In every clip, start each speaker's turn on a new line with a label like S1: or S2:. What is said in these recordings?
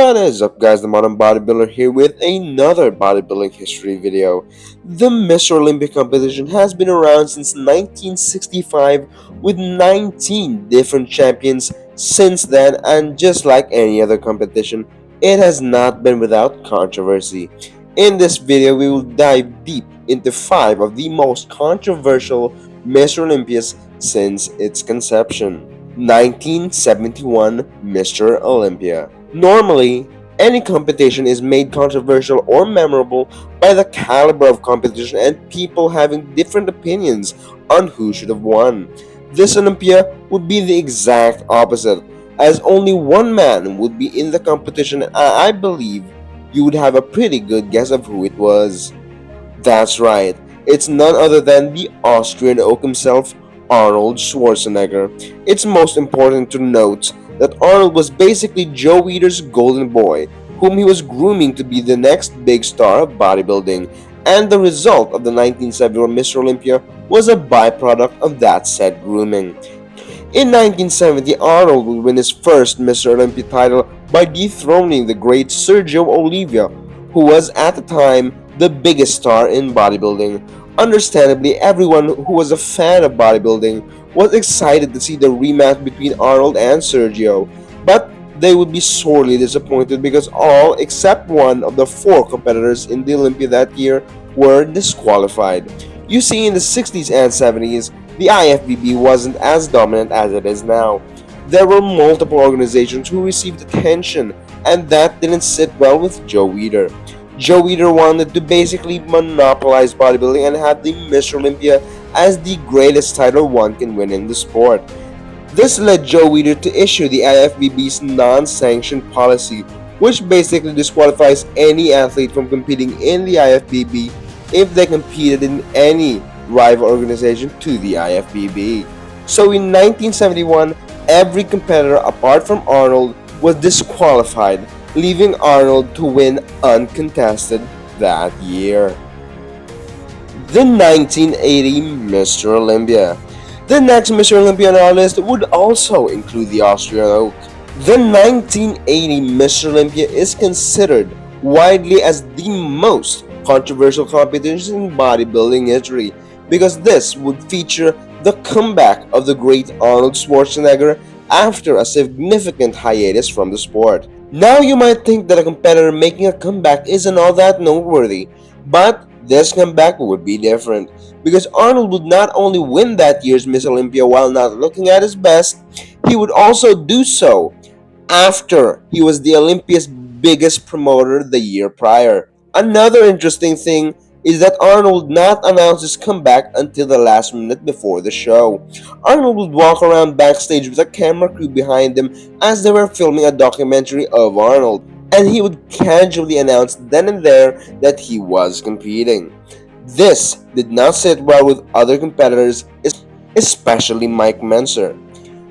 S1: What is up, guys? The Modern Bodybuilder here with another bodybuilding history video. The Mr. Olympia competition has been around since 1965 with 19 different champions since then, and just like any other competition, it has not been without controversy. In this video, we will dive deep into 5 of the most controversial Mr. Olympias since its conception. 1971 Mr. Olympia. Normally, any competition is made controversial or memorable by the caliber of competition and people having different opinions on who should have won. This Olympia would be the exact opposite, as only one man would be in the competition, and I believe you would have a pretty good guess of who it was. That's right, it's none other than the Austrian oak himself, Arnold Schwarzenegger. It's most important to note that Arnold was basically Joe Weider's golden boy, whom he was grooming to be the next big star of bodybuilding, and the result of the 1971 Mr. Olympia was a byproduct of that said grooming. In 1970, Arnold would win his first Mr. Olympia title by dethroning the great Sergio Oliva, who was at the time the biggest star in bodybuilding. Understandably, everyone who was a fan of bodybuilding was excited to see the rematch between Arnold and Sergio, but they would be sorely disappointed because all except one of the 4 competitors in the Olympia that year were disqualified. You see, in the 60s and 70s, the IFBB wasn't as dominant as it is now. There were multiple organizations who received attention, and that didn't sit well with Joe Weider. Joe Weider wanted to basically monopolize bodybuilding and had the Mr. Olympia as the greatest title one can win in the sport. This led Joe Weider to issue the IFBB's non-sanctioned policy, which basically disqualifies any athlete from competing in the IFBB if they competed in any rival organization to the IFBB. So in 1971, every competitor apart from Arnold was disqualified, leaving Arnold to win uncontested that year. The 1980 Mr. Olympia. The next Mr. Olympia on our list would also include the Austrian oak. The 1980 Mr. Olympia is considered widely as the most controversial competition in bodybuilding history because this would feature the comeback of the great Arnold Schwarzenegger after a significant hiatus from the sport. Now you might think that a competitor making a comeback isn't all that noteworthy, but this comeback would be different because Arnold would not only win that year's Miss Olympia while not looking at his best, he would also do so after he was the Olympia's biggest promoter the year prior. Another interesting thing is that Arnold would not announce his comeback until the last minute before the show. Arnold would walk around backstage with a camera crew behind him as they were filming a documentary of Arnold, and he would casually announce then and there that he was competing. This did not sit well with other competitors, especially Mike Menser.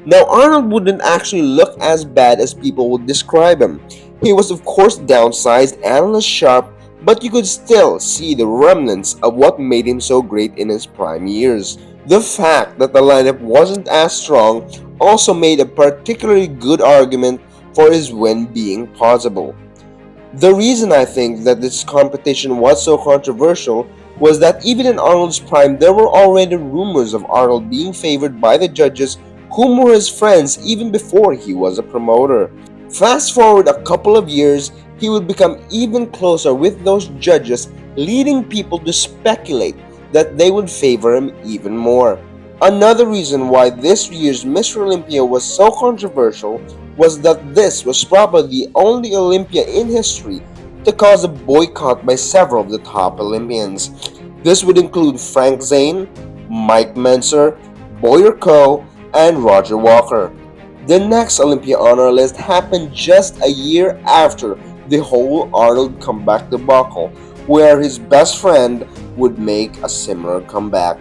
S1: Now, Arnold wouldn't actually look as bad as people would describe him. He was of course downsized and less sharp, but you could still see the remnants of what made him so great in his prime years. The fact that the lineup wasn't as strong also made a particularly good argument for his win being possible. The reason I think that this competition was so controversial was that even in Arnold's prime there were already rumors of Arnold being favored by the judges whom were his friends even before he was a promoter. Fast forward a couple of years, he would become even closer with those judges, leading people to speculate that they would favor him even more. Another reason why this year's Mr. Olympia was so controversial was that this was probably the only Olympia in history to cause a boycott by several of the top Olympians. This would include Frank Zane, Mike Menser, Boyer Coe, and Roger Walker. The next Olympia on our list happened just a year after the whole Arnold comeback debacle, where his best friend would make a similar comeback.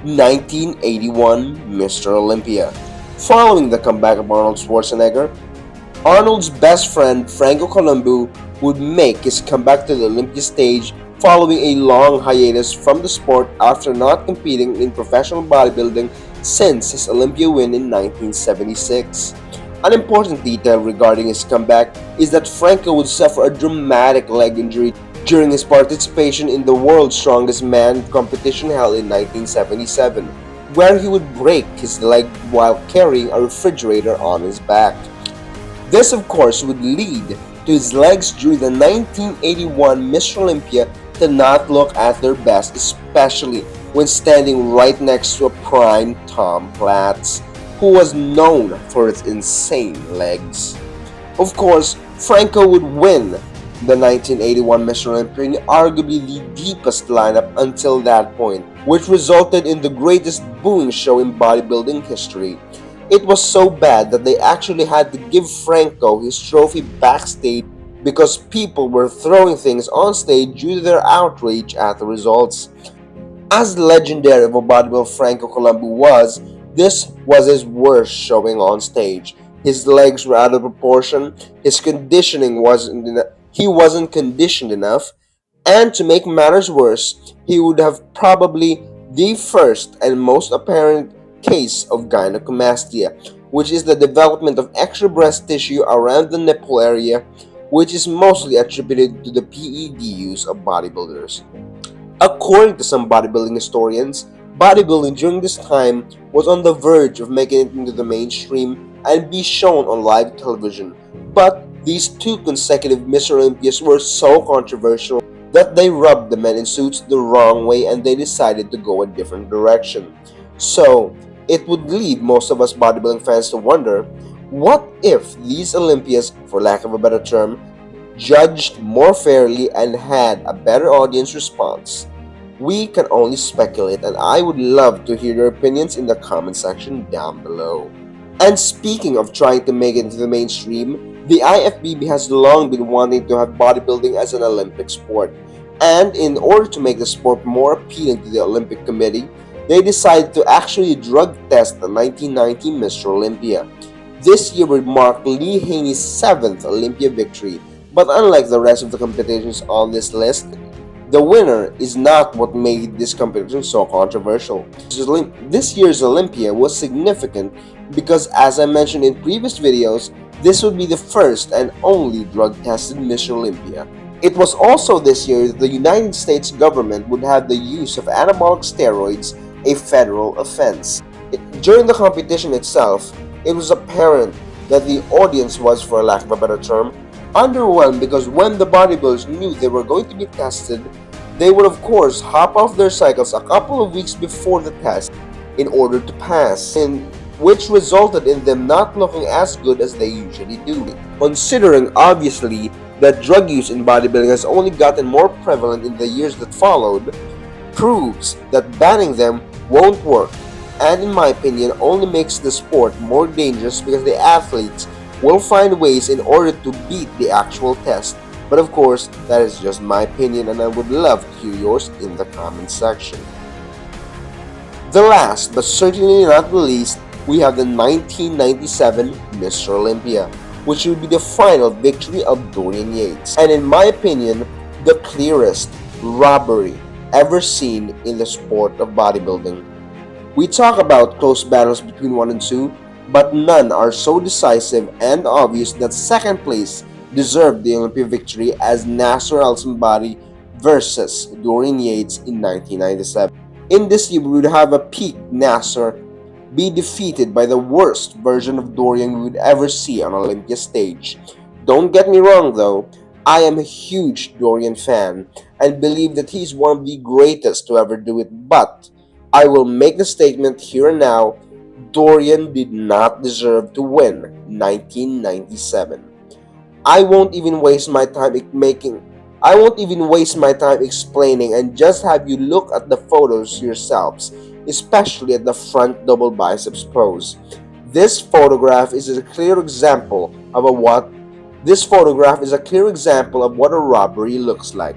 S1: 1981 Mr. Olympia. Following the comeback of Arnold Schwarzenegger, Arnold's best friend Franco Columbu would make his comeback to the Olympia stage following a long hiatus from the sport after not competing in professional bodybuilding since his Olympia win in 1976. An important detail regarding his comeback is that Franco would suffer a dramatic leg injury during his participation in the World's Strongest Man competition held in 1977, where he would break his leg while carrying a refrigerator on his back. This, of course, would lead to his legs during the 1981 Mr. Olympia to not look at their best, especially when standing right next to a prime Tom Platz, who was known for his insane legs. Of course, Franco would win the 1981 Mr. Olympia in arguably the deepest lineup until that point, which resulted in the greatest booing show in bodybuilding history. It was so bad that they actually had to give Franco his trophy backstage because people were throwing things on stage due to their outrage at the results. As legendary of a bodybuilder Franco Columbu was, this was his worst showing on stage. His legs were out of proportion, his conditioning he wasn't conditioned enough, and to make matters worse, he would have probably the first and most apparent case of gynecomastia, which is the development of extra breast tissue around the nipple area, which is mostly attributed to the PED use of bodybuilders. According to some bodybuilding historians, bodybuilding during this time was on the verge of making it into the mainstream and be shown on live television. But these two consecutive Mr. Olympias were so controversial that they rubbed the men in suits the wrong way and they decided to go a different direction. So, it would lead most of us bodybuilding fans to wonder, what if these Olympias, for lack of a better term, judged more fairly and had a better audience response? We can only speculate, and I would love to hear your opinions in the comment section down below. And speaking of trying to make it into the mainstream, the IFBB has long been wanting to have bodybuilding as an Olympic sport. And in order to make the sport more appealing to the Olympic Committee, they decided to actually drug test the 1990 Mr. Olympia. This year would mark Lee Haney's 7th Olympia victory, but unlike the rest of the competitions on this list, the winner is not what made this competition so controversial. This year's Olympia was significant because, as I mentioned in previous videos, this would be the first and only drug-tested Mr. Olympia. It was also this year that the United States government would have the use of anabolic steroids a federal offense. During the competition itself, it was apparent that the audience was, for lack of a better term, underwhelmed because when the bodybuilders knew they were going to be tested, they would of course hop off their cycles a couple of weeks before the test in order to pass, which resulted in them not looking as good as they usually do. Considering obviously that drug use in bodybuilding has only gotten more prevalent in the years that followed, proves that banning them won't work, and in my opinion only makes the sport more dangerous because the athletes will find ways in order to beat the actual test. But of course, that is just my opinion and I would love to hear yours in the comment section. The last, but certainly not the least, we have the 1997 Mr. Olympia, which would be the final victory of Dorian Yates, and in my opinion, the clearest robbery ever seen in the sport of bodybuilding. We talk about close battles between 1 and 2, but none are so decisive and obvious that second place deserved the Olympia victory as Nasser Al-Somebody versus Dorian Yates in 1997. In this year, we would have a peak Nasser be defeated by the worst version of Dorian we would ever see on Olympia stage. Don't get me wrong though, I am a huge Dorian fan and believe that he's one of the greatest to ever do it, but I will make the statement here and now, Dorian did not deserve to win 1997. I won't even waste my time explaining and just have you look at the photos yourselves, especially at the front double biceps pose. This photograph is a clear example of what a robbery looks like.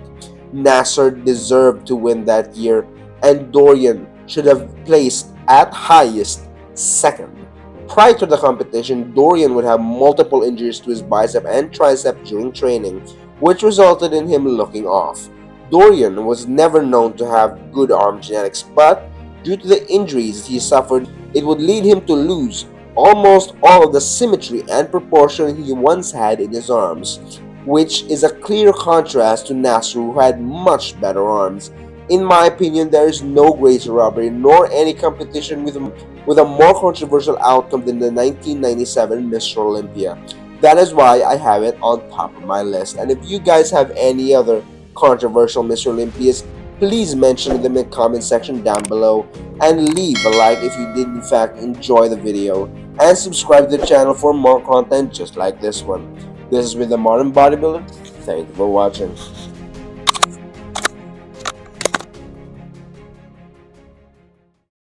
S1: Nasser deserved to win that year and Dorian should have placed at highest second. Prior to the competition, Dorian would have multiple injuries to his bicep and tricep during training, which resulted in him looking off. Dorian was never known to have good arm genetics, but due to the injuries he suffered, it would lead him to lose almost all of the symmetry and proportion he once had in his arms, which is a clear contrast to Nasser, who had much better arms. In my opinion, there is no greater robbery nor any competition with a more controversial outcome than the 1997 Mr. Olympia. That is why I have it on top of my list. And if you guys have any other controversial Mr. Olympias, please mention them in the comment section down below, and leave a like if you did in fact enjoy the video, and subscribe to the channel for more content just like this one. This has been the Modern Bodybuilder. Thank you for watching.